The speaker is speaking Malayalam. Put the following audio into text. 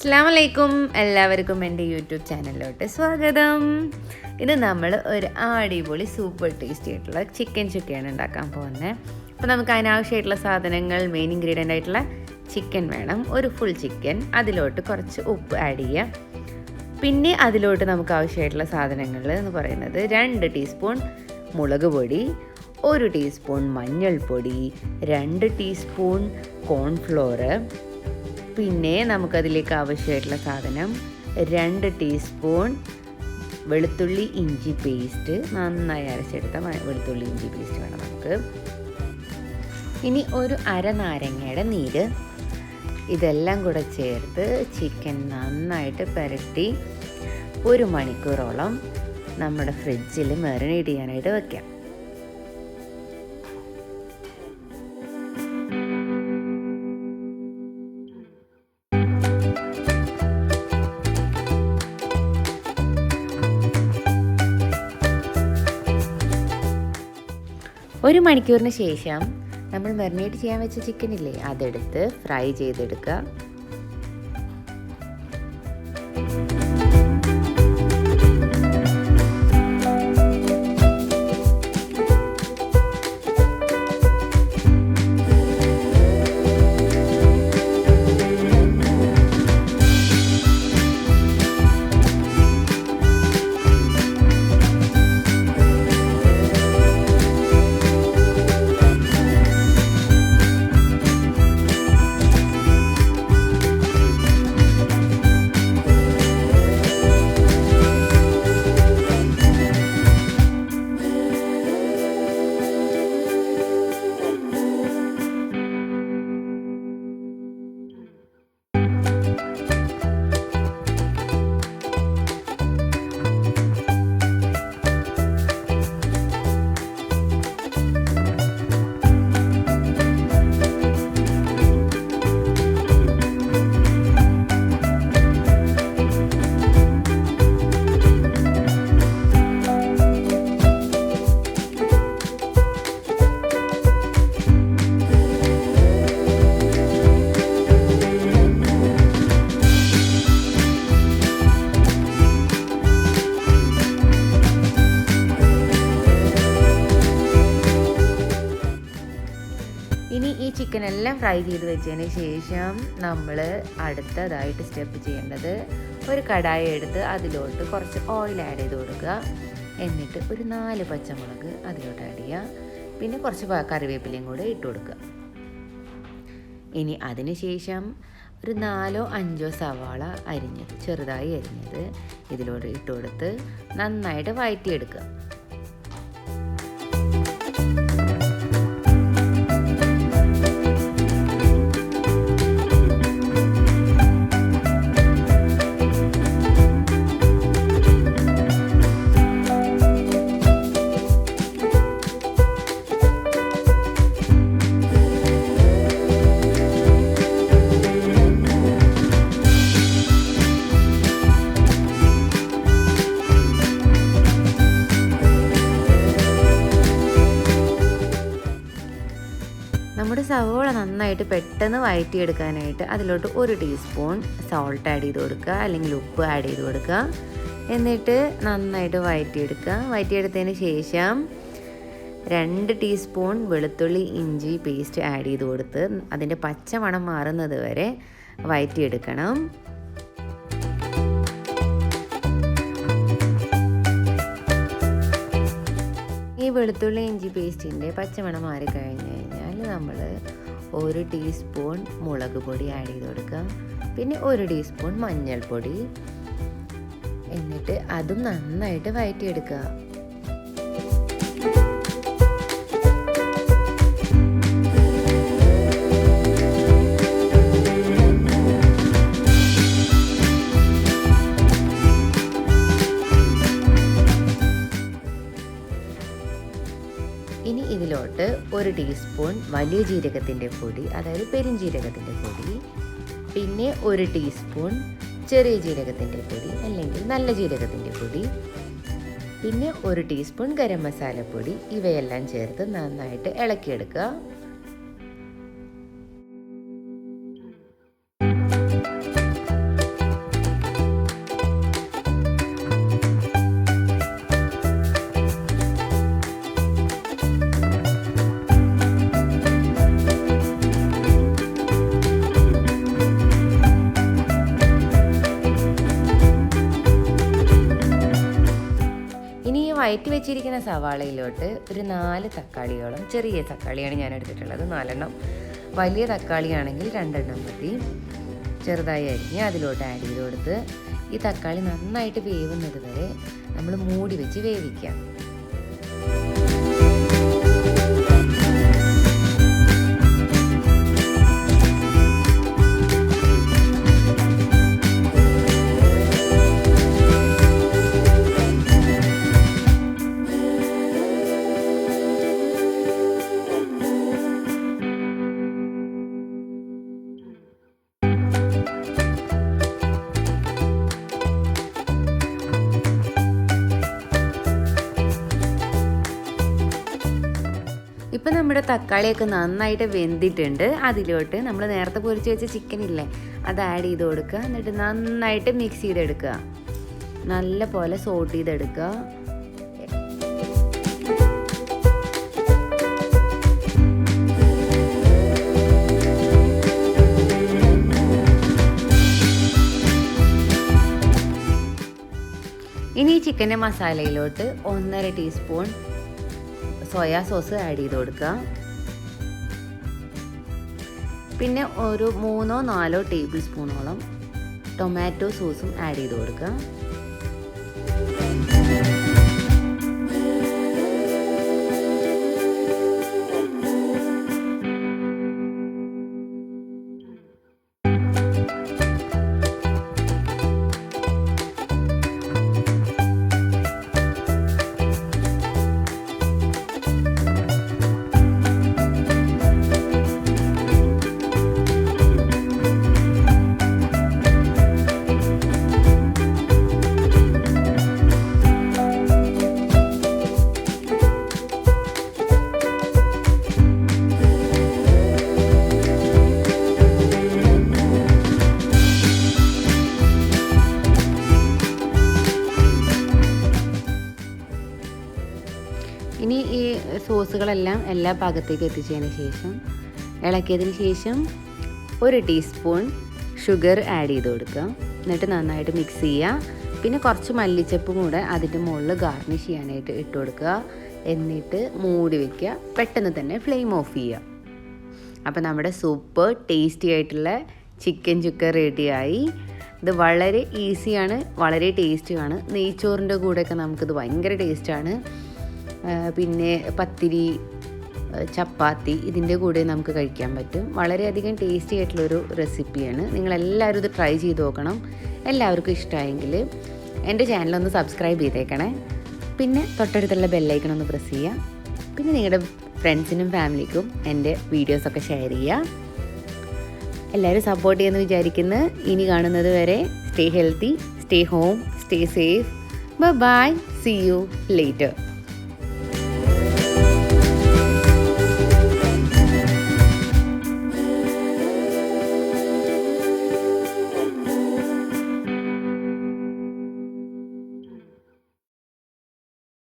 അസ്സലാമു അലൈക്കും, എല്ലാവർക്കും എൻ്റെ യൂട്യൂബ് ചാനലിലോട്ട് സ്വാഗതം. ഇത് നമ്മൾ ഒരു അടിപൊളി സൂപ്പർ ടേസ്റ്റി ആയിട്ടുള്ള ചിക്കൻ ചുക്കയാണ് ഉണ്ടാക്കാൻ പോകുന്നത്. അപ്പോൾ നമുക്ക് അതിനാവശ്യമായിട്ടുള്ള സാധനങ്ങൾ, മെയിൻ ഇൻഗ്രീഡിയൻ്റ് ആയിട്ടുള്ള ചിക്കൻ വേണം, ഒരു ഫുൾ ചിക്കൻ. അതിലോട്ട് കുറച്ച് ഉപ്പ് ആഡ് ചെയ്യാം. പിന്നെ അതിലോട്ട് നമുക്ക് ആവശ്യമായിട്ടുള്ള സാധനങ്ങൾ എന്ന് പറയുന്നത് 2 ടീസ്പൂൺ മുളക് പൊടി, 1 ടീസ്പൂൺ മഞ്ഞൾപ്പൊടി, 2 ടീസ്പൂൺ കോൺഫ്ലോർ. പിന്നെ നമുക്കതിലേക്ക് ആവശ്യമായിട്ടുള്ള സാധനം 2 ടീസ്പൂൺ വെളുത്തുള്ളി ഇഞ്ചി പേസ്റ്റ്, നന്നായി അരച്ചെടുത്ത വെളുത്തുള്ളി ഇഞ്ചി പേസ്റ്റ് വേണം നമുക്ക്. ഇനി ഒരു അരനാരങ്ങയുടെ നീര്. ഇതെല്ലാം കൂടെ ചേർത്ത് ചിക്കൻ നന്നായിട്ട് പുരട്ടി 1 മണിക്കൂറോളം നമ്മുടെ ഫ്രിഡ്ജിൽ മാരിനേറ്റ് ചെയ്യാനായിട്ട് വെക്കാം. ഒരു മണിക്കൂറിന് ശേഷം നമ്മൾ മാരിനേറ്റ് ചെയ്യാൻ വെച്ച ചിക്കനില്ലേ, അതെടുത്ത് ഫ്രൈ ചെയ്തെടുക്കുക. ഇനി ഈ ചിക്കൻ എല്ലാം ഫ്രൈ ചെയ്ത് വെച്ചതിന് ശേഷം നമ്മൾ അടുത്തതായിട്ട് സ്റ്റെപ്പ് ചെയ്യേണ്ടത്, ഒരു കടായി എടുത്ത് അതിലോട്ട് കുറച്ച് ഓയിൽ ആഡ് ചെയ്ത് കൊടുക്കുക. എന്നിട്ട് ഒരു 4 പച്ചമുളക് അതിലോട്ട് ആഡ് ചെയ്യുക. പിന്നെ കുറച്ച് കറിവേപ്പിലയും കൂടെ ഇട്ട് കൊടുക്കുക. ഇനി അതിന് ശേഷം ഒരു 4-5 സവാള അരിഞ്ഞത്, ചെറുതായി അരിഞ്ഞത് ഇതിലോട്ട് ഇട്ട് കൊടുത്ത് നന്നായിട്ട് വഴറ്റിയെടുക്കുക. നമ്മുടെ സവോള നന്നായിട്ട് പെട്ടെന്ന് വഴറ്റിയെടുക്കാനായിട്ട് അതിലോട്ട് 1 ടീസ്പൂൺ സോൾട്ട് ആഡ് ചെയ്ത് കൊടുക്കുക, അല്ലെങ്കിൽ ഉപ്പ് ആഡ് ചെയ്ത് കൊടുക്കുക. എന്നിട്ട് നന്നായിട്ട് വഴറ്റിയെടുക്കുക. വഴറ്റിയെടുത്തതിന് ശേഷം 2 ടീസ്പൂൺ വെളുത്തുള്ളി ഇഞ്ചി പേസ്റ്റ് ആഡ് ചെയ്ത് കൊടുത്ത് അതിൻ്റെ പച്ചമണം മാറുന്നത് വരെ വഴറ്റിയെടുക്കണം. ഈ വെളുത്തുള്ളി ഇഞ്ചി പേസ്റ്റിൻ്റെ പച്ചമണം മാറിക്കഴിഞ്ഞ് കഴിഞ്ഞാൽ നമ്മൾ 1 ടീസ്പൂൺ മുളക് പൊടി ആഡ് ചെയ്ത് കൊടുക്കുക. പിന്നെ 1 ടീസ്പൂൺ മഞ്ഞൾപ്പൊടി. എന്നിട്ട് അതും നന്നായിട്ട് വഴറ്റിയെടുക്കുക. ഇനി ഇതിലോട്ട് 1 ടീസ്പൂൺ വലിയ ജീരകത്തിൻ്റെ പൊടി, അതായത് പെരുംജീരകത്തിൻ്റെ പൊടി, പിന്നെ 1 ടീസ്പൂൺ ചെറിയ ജീരകത്തിൻ്റെ പൊടി അല്ലെങ്കിൽ നല്ല ജീരകത്തിൻ്റെ പൊടി, പിന്നെ 1 ടീസ്പൂൺ ഗരം മസാലപ്പൊടി, ഇവയെല്ലാം ചേർത്ത് നന്നായിട്ട് ഇളക്കിയെടുക്കുക. വഴറ്റി വെച്ചിരിക്കുന്ന സവാളയിലോട്ട് ഒരു 4 തക്കാളിയോളം, ചെറിയ തക്കാളിയാണ് ഞാൻ എടുത്തിട്ടുള്ളത്, 4 എണ്ണം. വലിയ തക്കാളിയാണെങ്കിൽ 2 എണ്ണം മതി. ചെറുതായി അരിഞ്ഞ് അതിലോട്ട് ആഡ് ചെയ്ത് കൊടുത്ത് ഈ തക്കാളി നന്നായിട്ട് വേവുന്നത് വരെ നമ്മൾ മൂടി വെച്ച് വേവിക്കാം. ഇപ്പം നമ്മുടെ തക്കാളിയൊക്കെ നന്നായിട്ട് വെന്തിട്ടുണ്ട്. അതിലോട്ട് നമ്മൾ നേരത്തെ പൊരിച്ച് വെച്ച ചിക്കനില്ലേ, അത് ആഡ് ചെയ്ത് കൊടുക്കുക. എന്നിട്ട് നന്നായിട്ട് മിക്സ് ചെയ്തെടുക്കുക, നല്ല പോലെ സോട്ട് ചെയ്തെടുക്കുക. ഇനി ഈ ചിക്കൻ്റെ മസാലയിലോട്ട് 1.5 ടീസ്പൂൺ സോയാ സോസ് ആഡ് ചെയ്ത് കൊടുക്കുക. പിന്നെ ഒരു 3-4 ടേബിൾ സ്പൂണോളം ടൊമാറ്റോ സോസും ആഡ് ചെയ്ത് കൊടുക്കുക. ഇനി ഈ സോസുകളെല്ലാം എല്ലാ ഭാഗത്തേക്ക് എത്തിച്ചതിന് ശേഷം ഇളക്കിയതിന് ശേഷം 1 ടീസ്പൂൺ ഷുഗർ ആഡ് ചെയ്ത് കൊടുക്കുക. എന്നിട്ട് നന്നായിട്ട് മിക്സ് ചെയ്യുക. പിന്നെ കുറച്ച് മല്ലിച്ചപ്പും കൂടെ അതിൻ്റെ മുകളിൽ ഗാർണിഷ് ചെയ്യാനായിട്ട് ഇട്ട് കൊടുക്കുക. എന്നിട്ട് മൂടി വയ്ക്കുക. പെട്ടെന്ന് തന്നെ ഫ്ലെയിം ഓഫ് ചെയ്യുക. അപ്പോൾ നമ്മുടെ സൂപ്പർ ടേസ്റ്റി ആയിട്ടുള്ള ചിക്കൻ ചുക്ക റെഡിയായി. ഇത് വളരെ ഈസിയാണ്, വളരെ ടേസ്റ്റിയാണ്. നെയ്ച്ചോറിൻ്റെ കൂടെയൊക്കെ നമുക്കിത് ഭയങ്കര ടേസ്റ്റാണ്. പിന്നെ പത്തിരി, ചപ്പാത്തി ഇതിൻ്റെ കൂടെ നമുക്ക് കഴിക്കാൻ പറ്റും. വളരെയധികം ടേസ്റ്റി ആയിട്ടുള്ളൊരു റെസിപ്പിയാണ്. നിങ്ങളെല്ലാവരും ഇത് ട്രൈ ചെയ്ത് നോക്കണം. എല്ലാവർക്കും ഇഷ്ടമായെങ്കിൽ എൻ്റെ ചാനലൊന്ന് സബ്സ്ക്രൈബ് ചെയ്തേക്കണേ. പിന്നെ തൊട്ടടുത്തുള്ള ബെല്ലൈക്കൺ ഒന്ന് പ്രസ് ചെയ്യുക. പിന്നെ നിങ്ങളുടെ ഫ്രണ്ട്സിനും ഫാമിലിക്കും എൻ്റെ വീഡിയോസൊക്കെ ഷെയർ ചെയ്യുക. എല്ലാവരും സപ്പോർട്ട് ചെയ്യുമെന്ന് വിചാരിക്കുന്നു. ഇനി കാണുന്നത് വരെ stay healthy, stay home, stay safe. Bye, see you later.